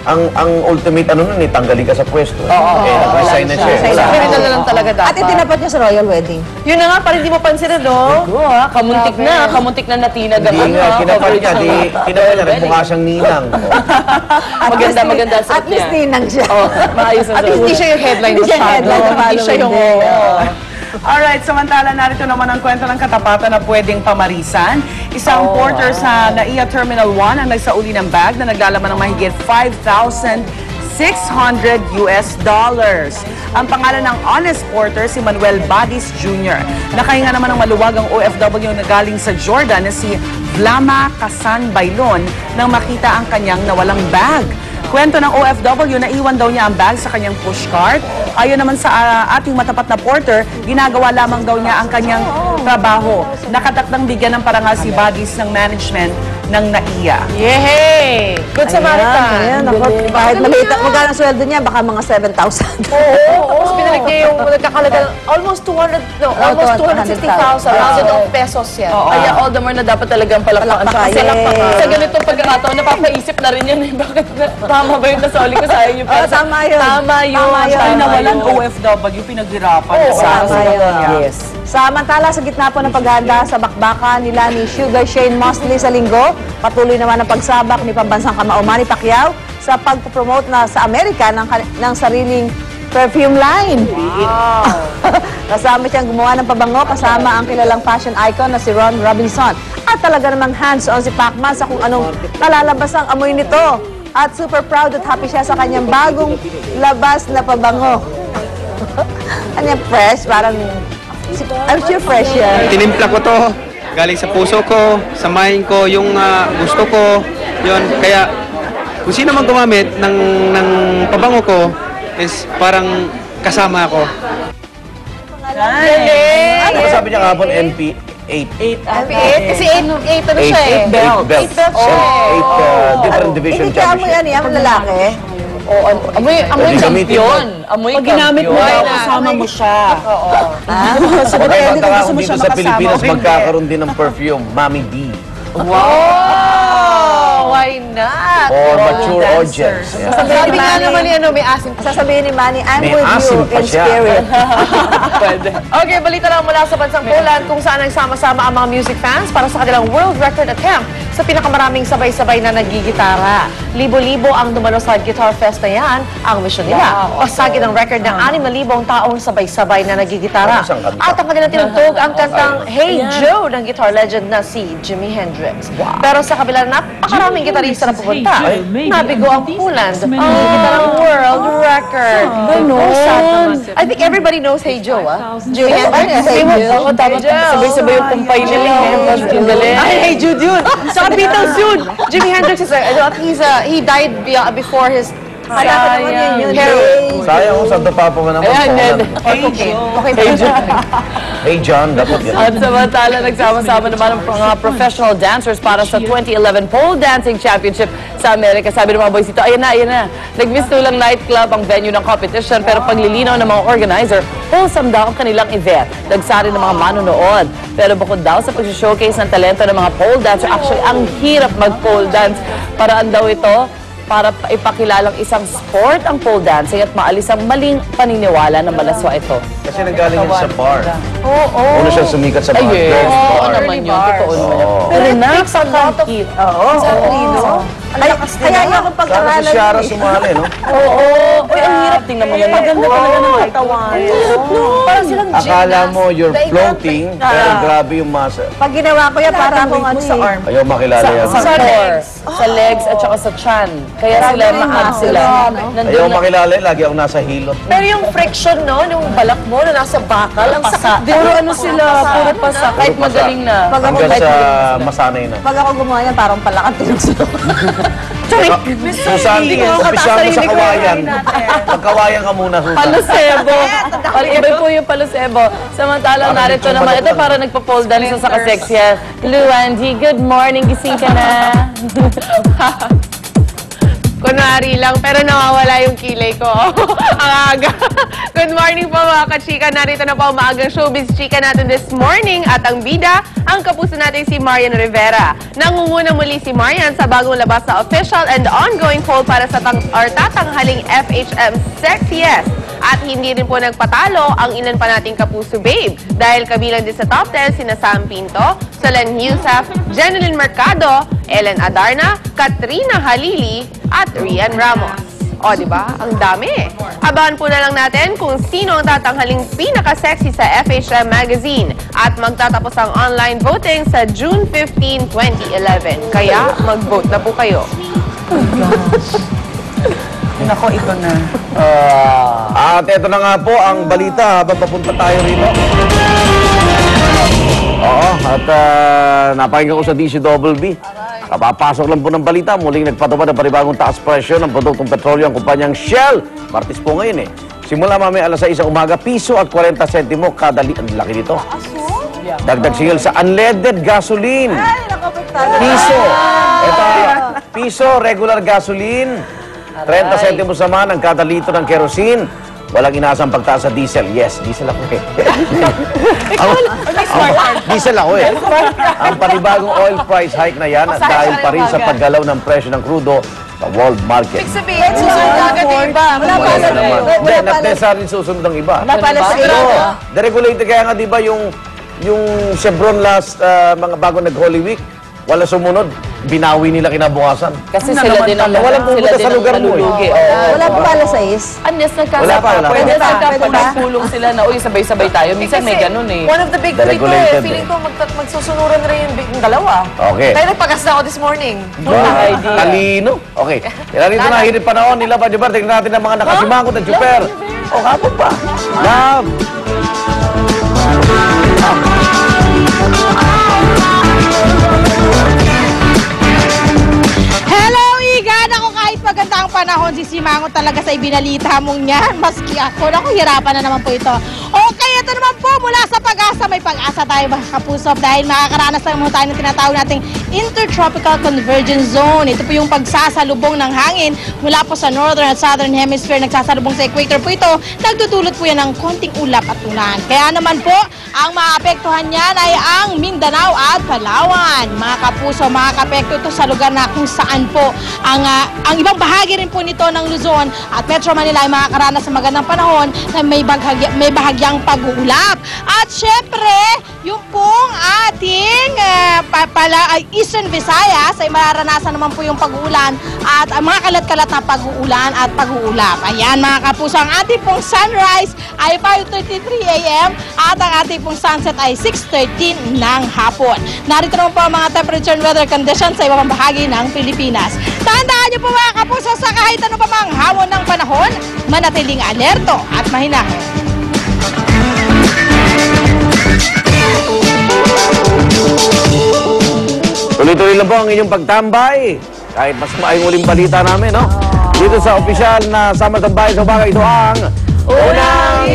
ang ultimate ano nun, tanggalin ka sa pwesto. Nag-resign na siya. Criminal na lang talaga dapat. At itinapat niya sa royal wedding. Yun na nga, parang hindi mo pansin, no? Kamuntik na natinag ang Hindi nga, kinapat niya. Kinapat niya, nagmukha siyang ninang. Maganda suot niya. At least ninang siya. Maayos ang At least hindi siya yung headline Hindi siya masyado. headline na Hindi siya yung... Alright, samantala narito naman ang kwento ng katapatan na pwedeng pamarisan. Isang porter sa NAIA Terminal 1 ang nagsauli ng bag na naglalaman ng mahigit $5,600 US. Ang pangalan ng honest porter si Manuel Badis Jr. Nakahinga naman ng maluwagang OFW na galing sa Jordan na si Vlama Kasan Bailon nang makita ang kanyang nawalang bag. Kwento ng OFW na iwan daw niya ang bag sa kanyang pushcart. Ayon naman sa ating matapat na porter, ginagawa lamang daw niya ang kanyang trabaho. Nakatakdang bigyan ng parangal si Badis ng management ng NAIA. Yehey! Good Samaritan. Ayan, ako, kahit maliit, magkano ang sweldo niya, baka mga 7,000. Oo, pinalik niya yung nagkakalaga ng almost 250,000 rounded of pesos yan. Kaya all the more na dapat talagang palakpakan siya. Kasi sa ganitong pagkakataon, napapaisip na rin yan eh. Bakit tama ba yung nasauli ko sayang yung pesa? Tama yun. Tama yun. Ay, nawalan OFW, pinaghirapan. Tama yun. Yes. Samantala, sa gitna po ng paghahanda sa bakbakan nila ni Sugar Shane Mosley sa linggo, patuloy naman ang pagsabak ni pambansang kamao Manny Pacquiao sa pagpopromote na sa Amerika ng sariling perfume line. Wow! Kasama siyang gumawa ng pabango kasama ang kilalang fashion icon na si Ron Robinson. At talaga namang hands-on si Pacman sa kung anong nalalabas ang amoy nito. At super proud at happy siya sa kanyang bagong labas na pabango. Kanya fresh, parang I'm sure fresh yan. Tinimpla ko to, galing sa puso ko, sa mind ko, yung gusto ko, yun. Kaya kung sino man gumamit ng pabango ko, is parang kasama ako. Ano sabi niya kahapon, MP8? Kasi 8 ano siya eh. 8 belts. 8 different division Hindi ka amoy championship. yan, lalaki. Amoy champion. Amoy Pag ginamit mo, champion. kasama mo siya. Magkaiba ka kung dito sa Pilipinas magkakaroon din ng perfume, Mami D. Wow! Why not? Or mature audience. Yeah. Sabi nga naman ni may asim. Sasabihin ni Manny, I'm May with asim you pa in siya. spirit. Okay, balita lang mula sa bansang Poland kung saan nagsama-sama ang mga music fans para sa kanilang world record attempt sa pinakamaraming sabay-sabay na nagigitara. Libo-libo ang dumalo sa Guitar Fest na yan. Ang mission nila, pasagin ang record ng 6,000 taong sabay-sabay na nagigitara. At ang kanilang tinugtog ang kantang Hey Joe ng guitar legend na si Jimi Hendrix. Pero sa kabila napakaraming gitarista na pupunta, nabigo ang Poland ang gitarang world record. I think everybody knows Hey Joe, Jimi Hendrix. Hey Joe. Sabay-sabay yung kumpay nila. Ang galing. Ay, Hey Jude yun. Sa Beatles yun. Jimi Hendrix is he died before his Sayang kung saan pa naman. Hey John, dapat yan. At samantala, nagsama-sama naman ang mga professional dancers para sa 2011 Pole Dancing Championship sa Amerika. Sabi ng mga boys dito, ayan na. Nag-miss lang nightclub ang venue ng competition, pero paglilinaw ng mga organizer, wholesome daw ang kanilang event. Nagsari ng mga manonood. Pero bukod daw sa pag-showcase ng talento ng mga pole dancer, actually, ang hirap mag-pole dance. Paraan daw ito para ipakilalang isang sport ang pole dancing at maalis ang maling paniniwala na malaswa ito. Kasi nanggaling yan sa bar. Oo. Una siya sumikat sa mga girls Oo bar. naman yun. Totoo naman. Pero napakakit. Kaya niya akong Sana si pag-aralan. Shara sumali, no? Oo. Uy, ang hirap. Tingnan mo yan. Maganda talaga ng katawan. Parang silang gymnast. Akala mo you're floating, pero grabe yung masa. Pag ginawa ko yan, para akong ano sa arm. Ayaw makilala yan. Sa legs. Sa legs at saka sa chan. Kaya sila maab sila. Ayaw makilala yan, lagi ako nasa hilot. Pero yung friction, no? Yung balak mo na nasa bakal, ang sakit din. Puro ano sila, puro pasa. Kahit magaling na. Hanggang sa masanay na. Pag ako gumawa yan, parang palakad tinugsunod. Susan, umpisa mo sa kawayan. Magkawayan ka muna, Susan. Palusebo. Iba po yung palusebo. Samantalang narito naman, ito para nagpa-pole dance sa kaseksya. Luandy, good morning, gising ka na. Kunwari lang, pero nawawala yung kilay ko. Ang aga. Good morning po mga ka-chika. Narito na po ang maagang showbiz chika natin this morning. At ang bida, ang kapuso natin si Marian Rivera. Nangunguna muli si Marian sa bagong labas na official and ongoing poll para sa tatanghaling FHM Sexiest. At hindi rin po nagpatalo ang ilan pa nating kapuso babe. Dahil kabilang din sa top 10 sina Sam Pinto, Solen Yusef, Jeneline Mercado, Ellen Adarna, Katrina Halili, at Rian Ramos. O, di ba? Ang dami. Abangan po na lang natin kung sino ang tatanghaling pinaka-sexy sa FHM Magazine. At magtatapos ang online voting sa June 15, 2011. Kaya, mag-vote na po kayo. Nako, ito na. At ito na nga po ang balita habang papunta tayo rito. Oo, at napakinggan ko sa DCWB. Kapapasok lang po ng balita, muling nagpatupad ng panibagong taas presyo ng produktong petrolyo ang kumpanyang Shell. Martes po ngayon eh. Simula mamaya alas 6 ng umaga, piso at 40 sentimo kada litro. Ang laki nito. Dagdag singil sa unleaded gasoline. Piso. Ito, piso, regular gasoline. 30 sentimos naman ang kada litro ng kerosene. Walang inaasang pagtaas sa diesel. Yes, diesel ako eh. Diesel ako eh. Ang panibagong oil price hike na yan at dahil pa rin sa paggalaw ng presyo ng krudo sa world market. Sabihin, susunod agad yung iba. Wala pa Wala naman. Hindi, not necessarily susunod ang iba. Wala pala sa Pero, iba. deregulated kaya nga di ba yung Chevron last mga bago nag-Holy Week, wala sumunod. Binawi nila kinabukasan. Kasi sila din ang walang pumunta sa lugar mo eh. Wala pa pala sa is. Unless Wala pa, wala pa. Pwede Pwede pa. nagpulong sila na, uy, sabay-sabay tayo. Minsan may ganun eh. One of the big three ko Deregulated Feeling ko magsusunuran na rin yung dalawa. Okay. Kaya nagpagasta ako this morning. Talino. Okay. Narito na hinit panahon nila pa, diba? Tingnan natin ang mga nakasimangkot at super. O, kapag pa. Love. Hello, Igan! Ako kahit maganda ang panahon, sisimango talaga sa ibinalita mong yan. Maski ako, naku, hirapan na naman po ito. Okay, ito naman po, mula sa pag-asa, may pag-asa tayo mga kapusop dahil makakaranas lang muna tayo ng tinatawag nating Intertropical Convergence Zone. Ito po yung pagsasalubong ng hangin mula po sa Northern at Southern Hemisphere, nagsasalubong sa equator po ito, nagdudulot po yan ng konting ulap at ulan. Kaya naman po, ang maapektuhan niyan ay ang Mindanao at Palawan. Mga kapuso, makakapekto ito sa lugar na kung saan po ang ibang bahagi rin po nito ng Luzon at Metro Manila ay makakaranas sa magandang panahon na may bahagyang pag-uulap. At syempre, yung pong ating Eastern Visayas ay mararanasan naman po yung pag-uulan at mga kalat-kalat na pag-uulan at pag-uulap. Ayan mga kapuso, ang ating pong sunrise ay 5:33 a.m. at ang ating pong sunset ay 6:13 ng hapon. Narito naman po ang mga temperature and weather conditions sa ibang bahagi ng Pilipinas. Tandaan niyo po mga kapuso, sa kahit ano pa mang hamon ng panahon, manatiling alerto at mahinahon. Tuloy-tuloy lang po ang inyong pagtambay. Kahit mas maayong uling balita namin, no? Dito sa opisyal na Sama Tambay sa Umaga, ito ang Unang